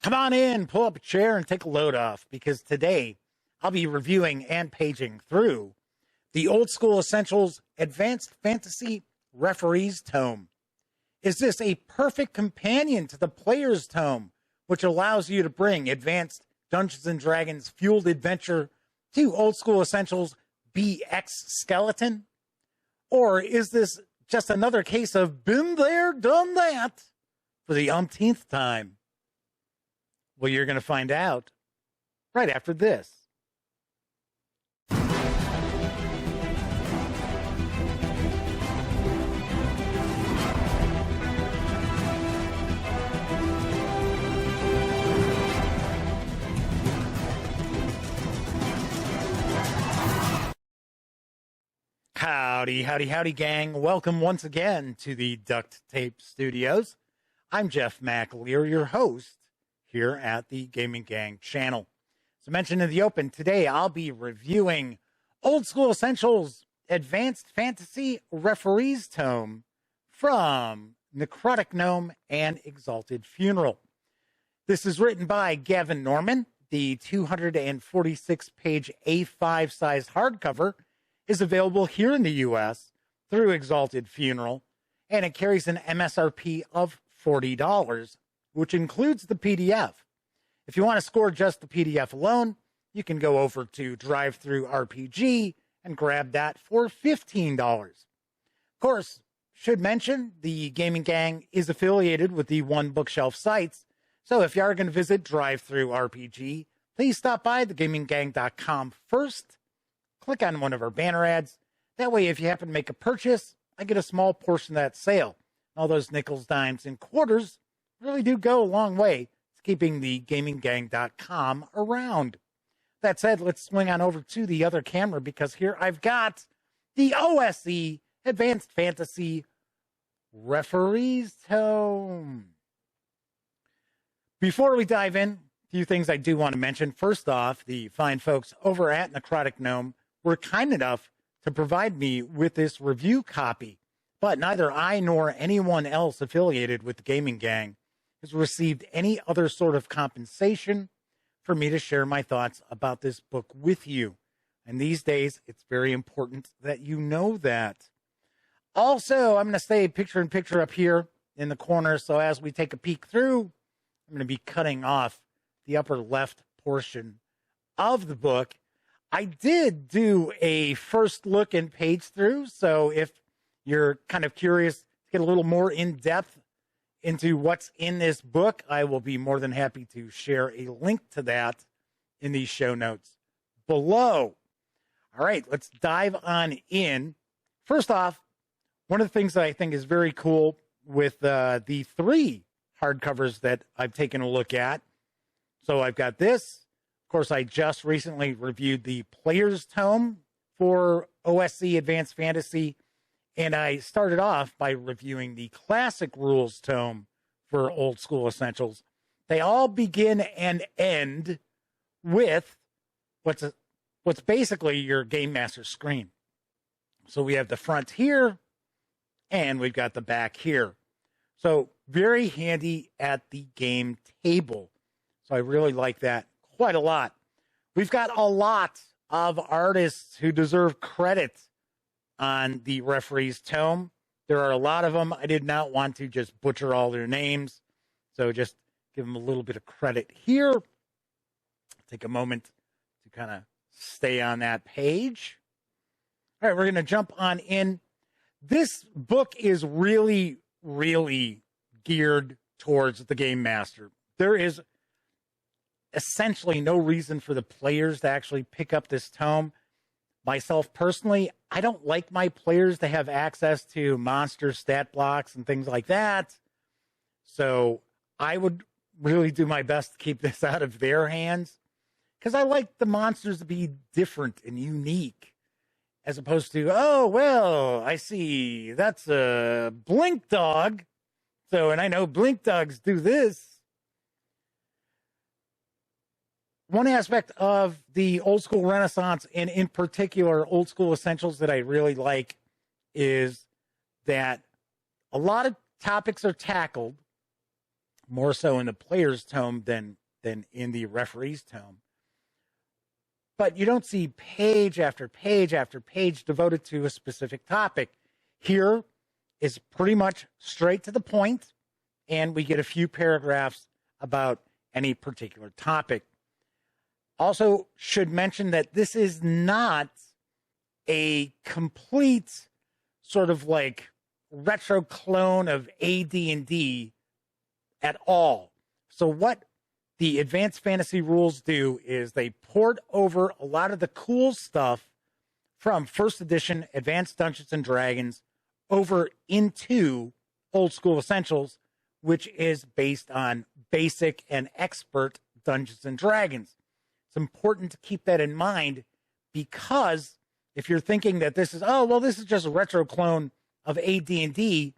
Come on in, pull up a chair, and take a load off, because today I'll be reviewing and paging through the Old School Essentials Advanced Fantasy Referees Tome. Is this a perfect companion to the Player's Tome, which allows you to bring advanced Dungeons & Dragons fueled adventure to Old School Essentials BX Skeleton? Or is this just another case of been there, done that for the umpteenth time? Well, you're going to find out right after this. Howdy, howdy, howdy, gang. Welcome once again to the Duct Tape Studios. I'm Jeff McAleer, your host here at the Gaming Gang channel. As mentioned in the open, today I'll be reviewing Old School Essentials Advanced Fantasy Referees Tome from Necrotic, Gnome, and Exalted Funeral. This is written by Gavin Norman. The 246-page A5 size hardcover is available here in the U.S. through Exalted Funeral, and it carries an MSRP of $40, which includes the PDF. If you want to score just the PDF alone, you can go over to DriveThruRPG and grab that for $15. Of course, should mention the Gaming Gang is affiliated with the One Bookshelf sites, so if you are going to visit DriveThruRPG, please stop by thegaminggang.com first. Click on one of our banner ads. That way, if you happen to make a purchase, I get a small portion of that sale. All those nickels, dimes, and quarters really do go a long way to keeping the gaminggang.com around. That said, let's swing on over to the other camera, because here I've got the OSE Advanced Fantasy Referees Tome. Before we dive in, a few things I do want to mention. First off, the fine folks over at Necrotic Gnome were kind enough to provide me with this review copy, but neither I nor anyone else affiliated with the Gaming Gang has received any other sort of compensation for me to share my thoughts about this book with you. And these days, it's very important that you know that. Also, I'm going to stay picture-in-picture up here in the corner, so as we take a peek through, I'm going to be cutting off the upper left portion of the book. I did do a first look and page through, so if you're kind of curious to get a little more in-depth into what's in this book, I will be more than happy to share a link to that in the show notes below. All right, let's dive on in. First off, one of the things that I think is very cool with the three hardcovers that I've taken a look at. So I've got this. Of course, I just recently reviewed the Player's Tome for OSE Advanced Fantasy, and I started off by reviewing the Classic Rules Tome for Old School Essentials. They all begin and end with what's basically your Game Master screen. So we have the front here, and we've got the back here. So very handy at the game table. So I really like that quite a lot. We've got a lot of artists who deserve credit on the Referees Tome. There are a lot of them. I did not want to just butcher all their names, so just give them a little bit of credit here. Take a moment to kind of stay on that page. All right, we're going to jump on in. This book is really, really geared towards the Game Master. There is essentially no reason for the players to actually pick up this tome. Myself personally, I don't like my players to have access to monster stat blocks and things like that. So I would really do my best to keep this out of their hands, because I like the monsters to be different and unique, as opposed to, oh, well, I see that's a blink dog. So, and I know blink dogs do this. One aspect of the Old School Renaissance, and in particular Old School Essentials, that I really like is that a lot of topics are tackled, more so in the player's tome than in the referee's tome. But you don't see page after page after page devoted to a specific topic. Here is pretty much straight to the point, and we get a few paragraphs about any particular topic. Also, should mention that this is not a complete sort of like retro clone of AD&D at all. So what the Advanced Fantasy rules do is they port over a lot of the cool stuff from first edition Advanced Dungeons and Dragons over into Old School Essentials, which is based on basic and expert Dungeons and Dragons. It's important to keep that in mind, because if you're thinking that this is, oh, well, this is just a retro clone of AD&D,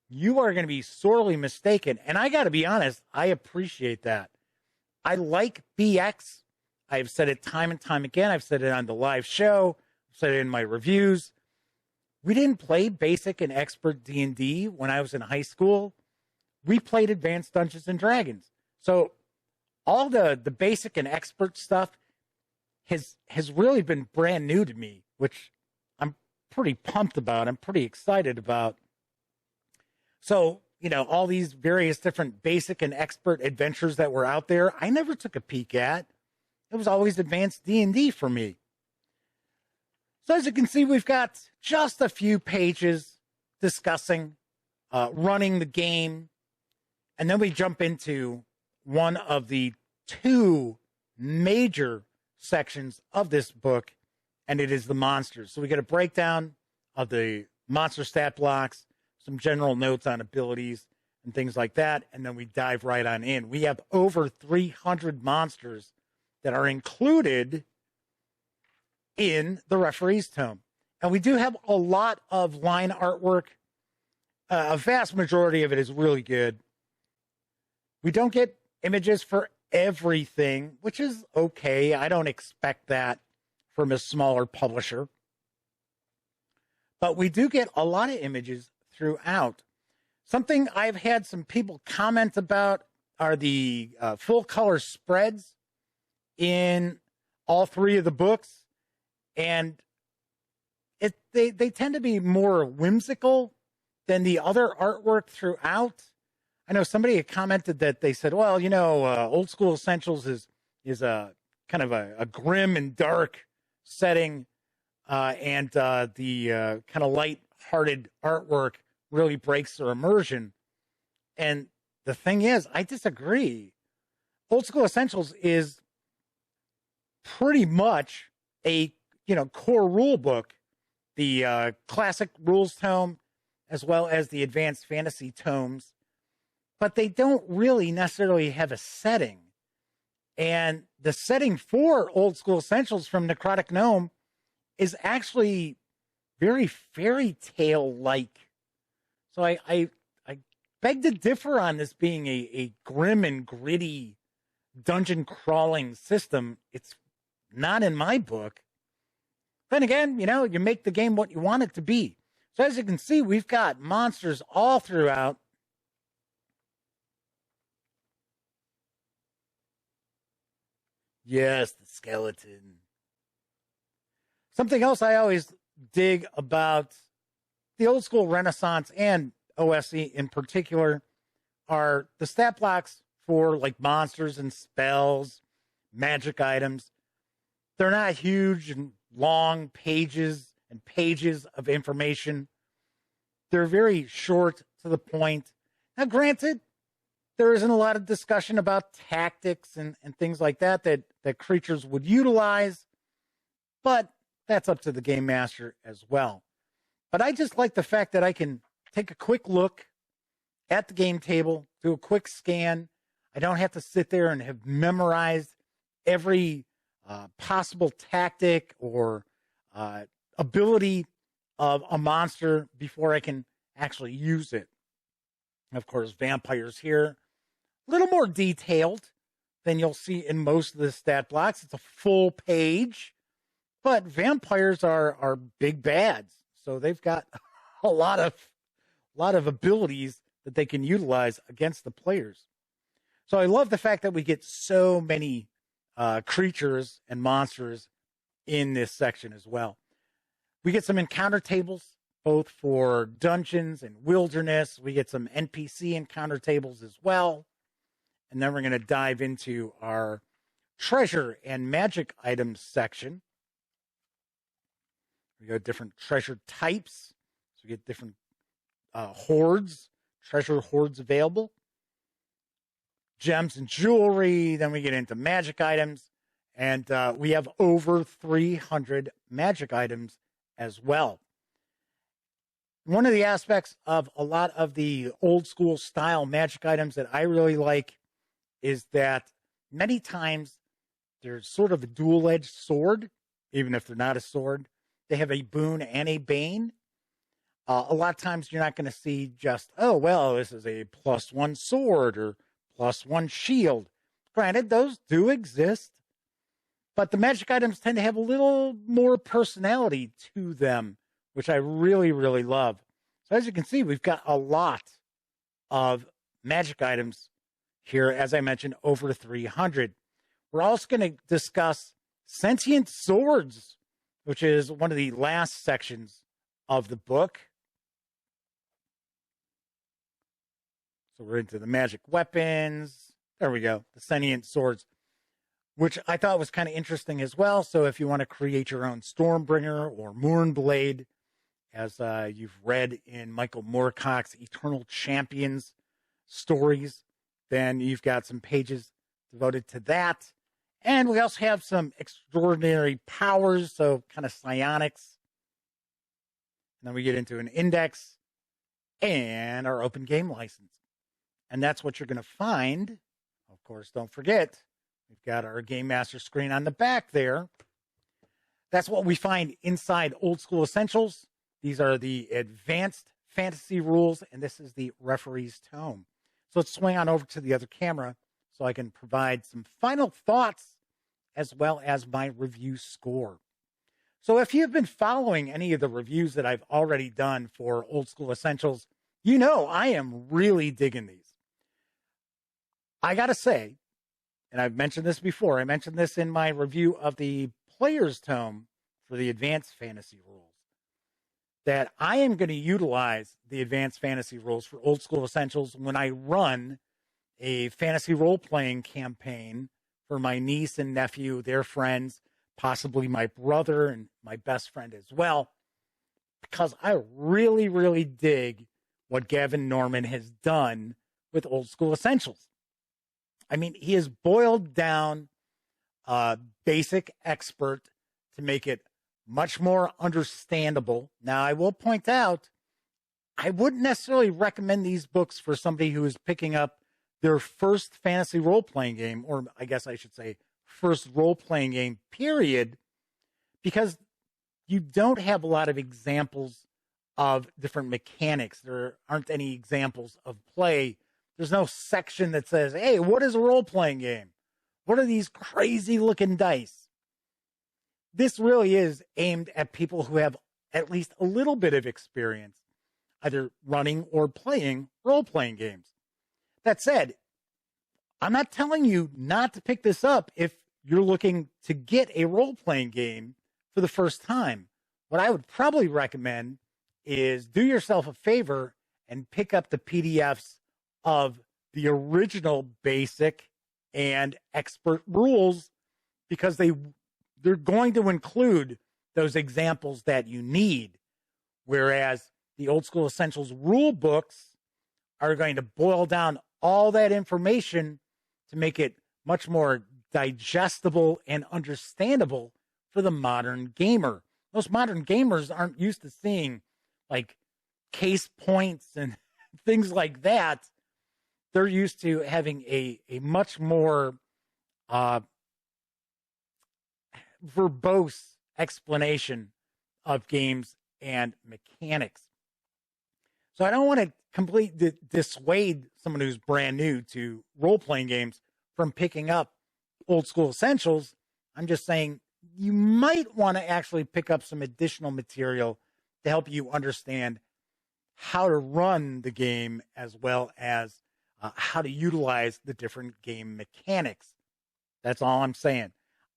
you are going to be sorely mistaken. And I got to be honest, I appreciate that. I like BX. I've said it time and time again. I've said it on the live show. I've said it in my reviews. We didn't play basic and expert D&D when I was in high school. We played Advanced Dungeons and Dragons. So all the basic and expert stuff has really been brand new to me, which I'm pretty pumped about. I'm pretty excited about. So, you know, all these various different basic and expert adventures that were out there, I never took a peek at. It was always Advanced D&D for me. So as you can see, we've got just a few pages discussing running the game. And then we jump into one of the two major sections of this book, and it is the monsters. So we get a breakdown of the monster stat blocks, some general notes on abilities and things like that, and then we dive right on in. We have over 300 monsters that are included in the referee's tome. And we do have a lot of line artwork. A vast majority of it is really good. We don't get images for everything, which is okay. I don't expect that from a smaller publisher. But we do get a lot of images throughout. Something I've had some people comment about are the full color spreads in all three of the books. And they tend to be more whimsical than the other artwork throughout. I know somebody had commented that they said, well, you know, Old School Essentials is a kind of a grim and dark setting, and the kind of light-hearted artwork really breaks their immersion. And the thing is, I disagree. Old School Essentials is pretty much a core rule book, the classic rules tome, as well as the advanced fantasy tomes, but they don't really necessarily have a setting. And the setting for Old School Essentials from Necrotic Gnome is actually very fairy tale-like. So I beg to differ on this being a grim and gritty dungeon crawling system. It's not in my book. Then again, you make the game what you want it to be. So as you can see, we've got monsters all throughout. Yes, the skeleton. Something else I always dig about the Old School Renaissance and OSE in particular are the stat blocks for like monsters and spells, magic items. They're not huge and long pages and pages of information. They're very short to the point. Now, granted, there isn't a lot of discussion about tactics and things like that creatures would utilize, but that's up to the game master as well. But I just like the fact that I can take a quick look at the game table, do a quick scan. I don't have to sit there and have memorized every possible tactic or ability of a monster before I can actually use it. Of course, vampires here, a little more detailed than you'll see in most of the stat blocks. It's a full page, but vampires are big bads, so they've got a lot of abilities that they can utilize against the players. So I love the fact that we get so many creatures and monsters in this section as well. We get some encounter tables, both for dungeons and wilderness. We get some NPC encounter tables as well. And then we're going to dive into our treasure and magic items section. We got different treasure types. So we get different hoards, treasure hoards available. Gems and jewelry. Then we get into magic items. And we have over 300 magic items as well. One of the aspects of a lot of the old school style magic items that I really like is that many times there's sort of a dual-edged sword, even if they're not a sword. They have a boon and a bane. A lot of times you're not going to see just, oh, well, this is a +1 sword or +1 shield. Granted, those do exist, but the magic items tend to have a little more personality to them, which I really, really love. So as you can see, we've got a lot of magic items here, as I mentioned, over 300. We're also going to discuss sentient swords, which is one of the last sections of the book. So we're into the magic weapons. There we go, the sentient swords, which I thought was kind of interesting as well. So if you want to create your own Stormbringer or Mournblade, as you've read in Michael Moorcock's Eternal Champions stories, then you've got some pages devoted to that. And we also have some extraordinary powers, so kind of psionics. And then we get into an index and our open game license. And that's what you're going to find. Of course, don't forget, we've got our Game Master screen on the back there. That's what we find inside Old School Essentials. These are the advanced fantasy rules, and this is the referee's tome. So let's swing on over to the other camera so I can provide some final thoughts as well as my review score. So if you've been following any of the reviews that I've already done for Old School Essentials, you know I am really digging these. I got to say, and I've mentioned this before, I mentioned this in my review of the Player's Tome for the Advanced Fantasy Rules, that I am going to utilize the Advanced Fantasy Rules for Old School Essentials when I run a fantasy role-playing campaign for my niece and nephew, their friends, possibly my brother and my best friend as well, because I really, really dig what Gavin Norman has done with Old School Essentials. I mean, he has boiled down basic expert to make it much more understandable. Now, I will point out, I wouldn't necessarily recommend these books for somebody who is picking up their first fantasy role-playing game, or I guess I should say first role-playing game, period, because you don't have a lot of examples of different mechanics. There aren't any examples of play. There's no section that says, hey, what is a role-playing game? What are these crazy-looking dice? This really is aimed at people who have at least a little bit of experience, either running or playing role-playing games. That said, I'm not telling you not to pick this up if you're looking to get a role-playing game for the first time. What I would probably recommend is do yourself a favor and pick up the PDFs of the original basic and expert rules, because they're going to include those examples that you need, whereas the Old School Essentials rule books are going to boil down all that information to make it much more digestible and understandable for the modern gamer. Most modern gamers aren't used to seeing like case points and things like that. They're used to having a much more verbose explanation of games and mechanics. So I don't want to completely dissuade someone who's brand new to role-playing games from picking up Old School Essentials. I'm just saying you might want to actually pick up some additional material to help you understand how to run the game, as well as how to utilize the different game mechanics. That's all I'm saying.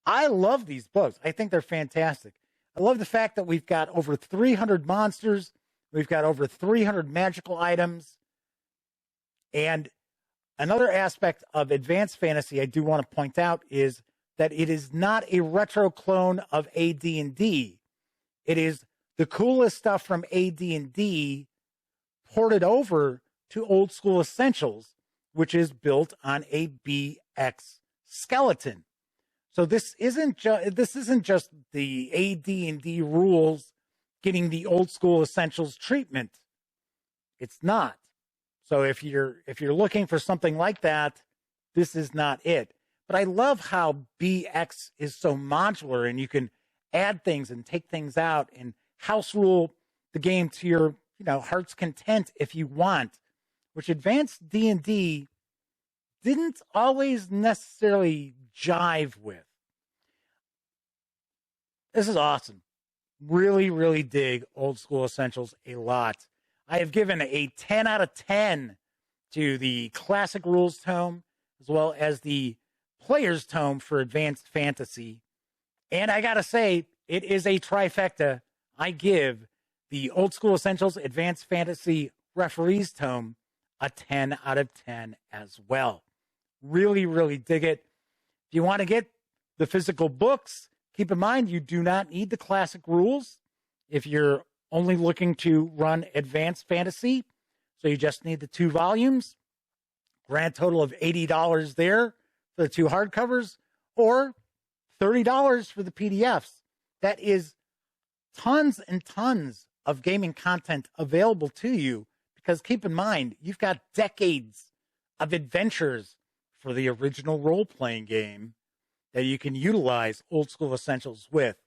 I love these books. I think they're fantastic. I love the fact that we've got over 300 monsters. We've got over 300 magical items. And another aspect of Advanced Fantasy I do want to point out is that it is not a retro clone of AD&D. It is the coolest stuff from AD&D ported over to Old School Essentials, which is built on a BX skeleton. So this isn't just the AD&D rules getting the Old School Essentials treatment. It's not. So if you're looking for something like that, this is not it. But I love how BX is so modular, and you can add things and take things out and house rule the game to your heart's content if you want, which Advanced D&D didn't always necessarily jive with. This is awesome. Really, really dig Old School Essentials a lot. I have given a 10 out of 10 to the Classic Rules Tome, as well as the Player's Tome for Advanced Fantasy. And I got to say, it is a trifecta. I give the Old School Essentials Advanced Fantasy Referee's Tome a 10 out of 10 as well. Really, really dig it. If you want to get the physical books, keep in mind you do not need the classic rules if you're only looking to run Advanced Fantasy. So you just need the 2 volumes. Grand total of $80 there for the 2 hardcovers, or $30 for the PDFs. That is tons and tons of gaming content available to you, because keep in mind, you've got decades of adventures for the original role-playing game that you can utilize Old School Essentials with,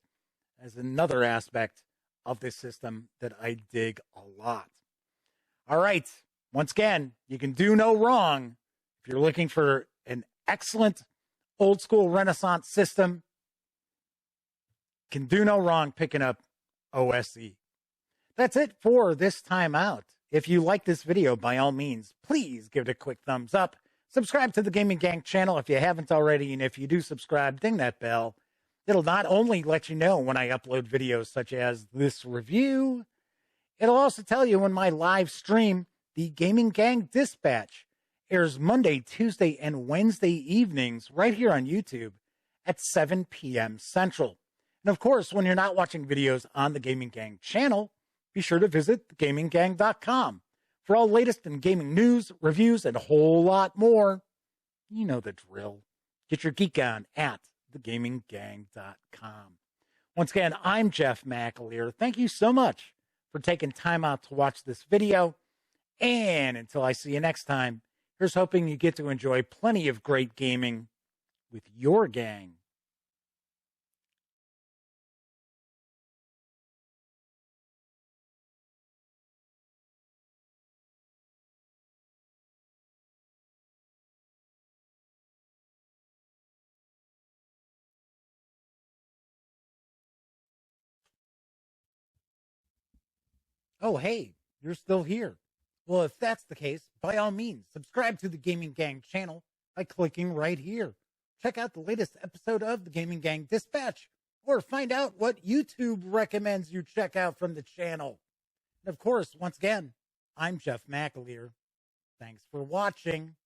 as another aspect of this system that I dig a lot. All right. Once again, you can do no wrong if you're looking for an excellent old school Renaissance system. Can do no wrong picking up OSE. That's it for this time out. If you like this video, by all means, please give it a quick thumbs up. Subscribe to the Gaming Gang channel if you haven't already, and if you do subscribe, ding that bell. It'll not only let you know when I upload videos such as this review, it'll also tell you when my live stream, the Gaming Gang Dispatch, airs Monday, Tuesday, and Wednesday evenings right here on YouTube at 7 p.m. Central. And of course, when you're not watching videos on the Gaming Gang channel, be sure to visit thegaminggang.com for all latest in gaming news, reviews, and a whole lot more. You know the drill. Get your geek on at thegaminggang.com. Once again, I'm Jeff McAleer. Thank you so much for taking time out to watch this video. And until I see you next time, here's hoping you get to enjoy plenty of great gaming with your gang. Oh, hey, you're still here. Well, if that's the case, by all means, subscribe to the Gaming Gang channel by clicking right here. Check out the latest episode of the Gaming Gang Dispatch, or find out what YouTube recommends you check out from the channel. And of course, once again, I'm Jeff McAleer. Thanks for watching.